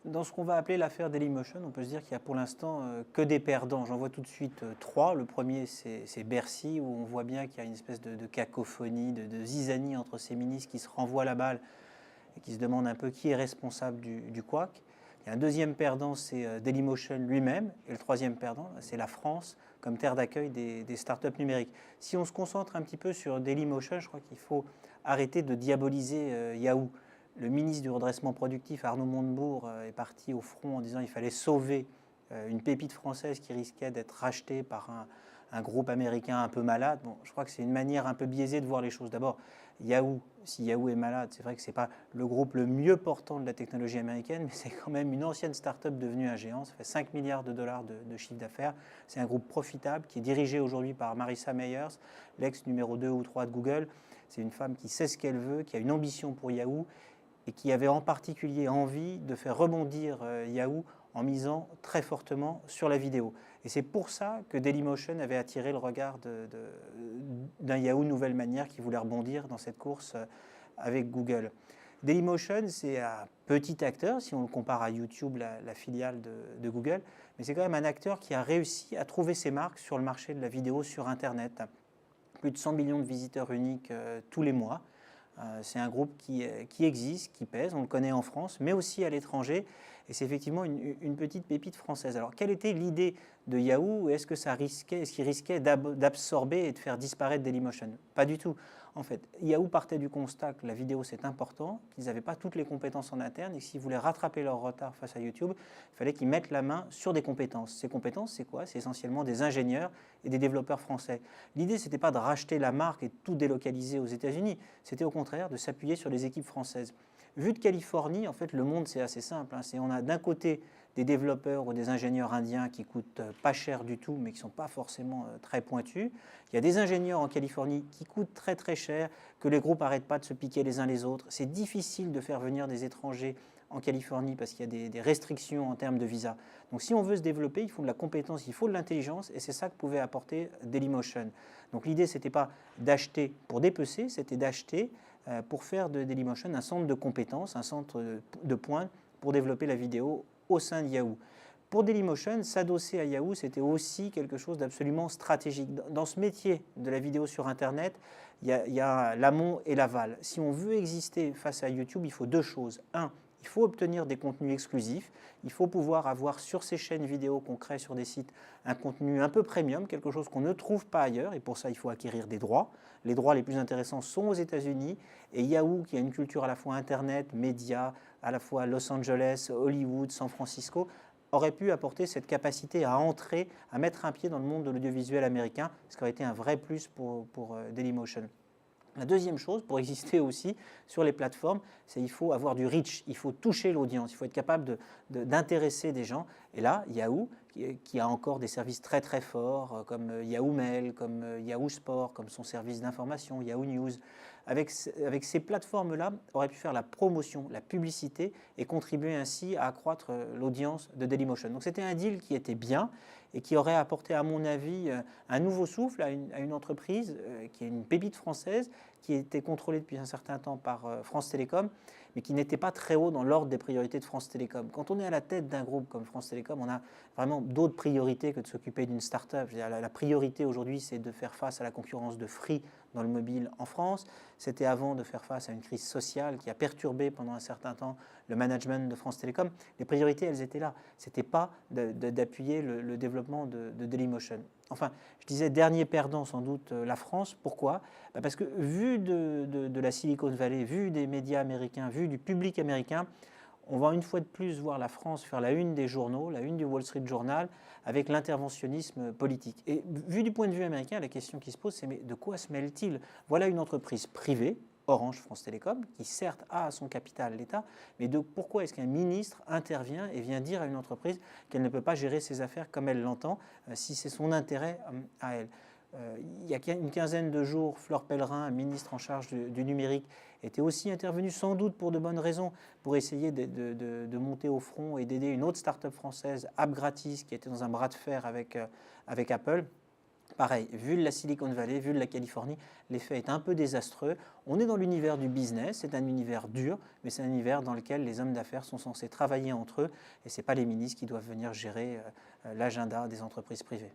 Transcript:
Dans ce qu'on va appeler l'affaire Dailymotion, on peut se dire qu'il y a pour l'instant que des perdants. J'en vois tout de suite trois. Le premier, c'est Bercy, où on voit bien qu'il y a une espèce de cacophonie, de zizanie entre ces ministres qui se renvoient la balle et qui se demandent un peu qui est responsable du couac. Il y a un deuxième perdant, c'est Dailymotion lui-même. Et le troisième perdant, c'est la France comme terre d'accueil des startups numériques. Si on se concentre un petit peu sur Dailymotion, je crois qu'il faut arrêter de diaboliser Yahoo. Le ministre du redressement productif, Arnaud Montebourg, est parti au front en disant qu'il fallait sauver une pépite française qui risquait d'être rachetée par un groupe américain un peu malade. Bon, je crois que c'est une manière un peu biaisée de voir les choses. D'abord, Yahoo, si Yahoo est malade, c'est vrai que ce n'est pas le groupe le mieux portant de la technologie américaine, mais c'est quand même une ancienne start-up devenue un géant. Ça fait 5 milliards de dollars de chiffre d'affaires. C'est un groupe profitable qui est dirigé aujourd'hui par Marissa Mayers, l'ex numéro 2 ou 3 de Google. C'est une femme qui sait ce qu'elle veut, qui a une ambition pour Yahoo et qui avait en particulier envie de faire rebondir Yahoo en misant très fortement sur la vidéo. Et c'est pour ça que Dailymotion avait attiré le regard d'un Yahoo nouvelle manière qui voulait rebondir dans cette course avec Google. Dailymotion, c'est un petit acteur, si on le compare à YouTube, la filiale de Google, mais c'est quand même un acteur qui a réussi à trouver ses marques sur le marché de la vidéo sur Internet. Plus de 100 millions de visiteurs uniques tous les mois. C'est un groupe qui existe, qui pèse, on le connaît en France, mais aussi à l'étranger. Et c'est effectivement une petite pépite française. Alors, quelle était l'idée de Yahoo? Est-ce qu'il risquait d'absorber et de faire disparaître Dailymotion? Pas du tout. En fait, Yahoo partait du constat que la vidéo c'est important, qu'ils n'avaient pas toutes les compétences en interne et que s'ils voulaient rattraper leur retard face à YouTube, il fallait qu'ils mettent la main sur des compétences. Ces compétences, c'est quoi? C'est essentiellement des ingénieurs et des développeurs français. L'idée, c'était pas de racheter la marque et de tout délocaliser aux États-Unis, c'était au contraire de s'appuyer sur les équipes françaises. Vu de Californie, en fait, le monde, c'est assez simple. On a d'un côté des développeurs ou des ingénieurs indiens qui coûtent pas cher du tout, mais qui ne sont pas forcément très pointus. Il y a des ingénieurs en Californie qui coûtent très très cher, que les groupes n'arrêtent pas de se piquer les uns les autres. C'est difficile de faire venir des étrangers en Californie parce qu'il y a des restrictions en termes de visa. Donc si on veut se développer, il faut de la compétence, il faut de l'intelligence, et c'est ça que pouvait apporter Dailymotion. Donc l'idée, ce n'était pas d'acheter pour dépecer, c'était d'acheter pour faire de Dailymotion un centre de compétences, un centre de pointe pour développer la vidéo au sein de Yahoo. Pour Dailymotion, s'adosser à Yahoo, c'était aussi quelque chose d'absolument stratégique. Dans ce métier de la vidéo sur Internet, il y a l'amont et l'aval. Si on veut exister face à YouTube, il faut deux choses. Un, il faut obtenir des contenus exclusifs, il faut pouvoir avoir sur ces chaînes vidéo qu'on crée sur des sites un contenu un peu premium, quelque chose qu'on ne trouve pas ailleurs, et pour ça il faut acquérir des droits. Les droits les plus intéressants sont aux États-Unis, et Yahoo, qui a une culture à la fois Internet, médias, à la fois Los Angeles, Hollywood, San Francisco, aurait pu apporter cette capacité à entrer, à mettre un pied dans le monde de l'audiovisuel américain, ce qui aurait été un vrai plus pour Dailymotion. La deuxième chose, pour exister aussi sur les plateformes, c'est qu'il faut avoir du reach, il faut toucher l'audience, il faut être capable d'intéresser des gens. Et là, Yahoo, qui a encore des services très très forts, comme Yahoo Mail, comme Yahoo Sport, comme son service d'information, Yahoo News, avec ces plateformes-là, aurait pu faire la promotion, la publicité et contribuer ainsi à accroître l'audience de Dailymotion. Donc c'était un deal qui était bien et qui aurait apporté, à mon avis, un nouveau souffle à une entreprise qui est une pépite française, qui était contrôlée depuis un certain temps par France Télécom, mais qui n'était pas très haut dans l'ordre des priorités de France Télécom. Quand on est à la tête d'un groupe comme France Télécom, on a vraiment d'autres priorités que de s'occuper d'une start-up. La priorité aujourd'hui, c'est de faire face à la concurrence de Free dans le mobile en France. C'était avant de faire face à une crise sociale qui a perturbé pendant un certain temps le management de France Télécom. Les priorités, elles étaient là. Ce n'était pas d'appuyer le développement de Dailymotion. Enfin, je disais dernier perdant sans doute la France. Pourquoi? Parce que vu de la Silicon Valley, vu des médias américains, vu du public américain, on va une fois de plus voir la France faire la une des journaux, la une du Wall Street Journal, avec l'interventionnisme politique. Et vu du point de vue américain, la question qui se pose, c'est mais de quoi se mêle-t-il? Voilà une entreprise privée, Orange France Télécom, qui certes a à son capital l'État, mais pourquoi est-ce qu'un ministre intervient et vient dire à une entreprise qu'elle ne peut pas gérer ses affaires comme elle l'entend, si c'est son intérêt à elle? Il y a une quinzaine de jours, Fleur Pellerin, ministre en charge du numérique, était aussi intervenue sans doute pour de bonnes raisons, pour essayer de monter au front et d'aider une autre start-up française, AppGratis, qui était dans un bras de fer avec Apple, pareil, vu la Silicon Valley, vu la Californie, l'effet est un peu désastreux. On est dans l'univers du business, c'est un univers dur, mais c'est un univers dans lequel les hommes d'affaires sont censés travailler entre eux et ce n'est pas les ministres qui doivent venir gérer l'agenda des entreprises privées.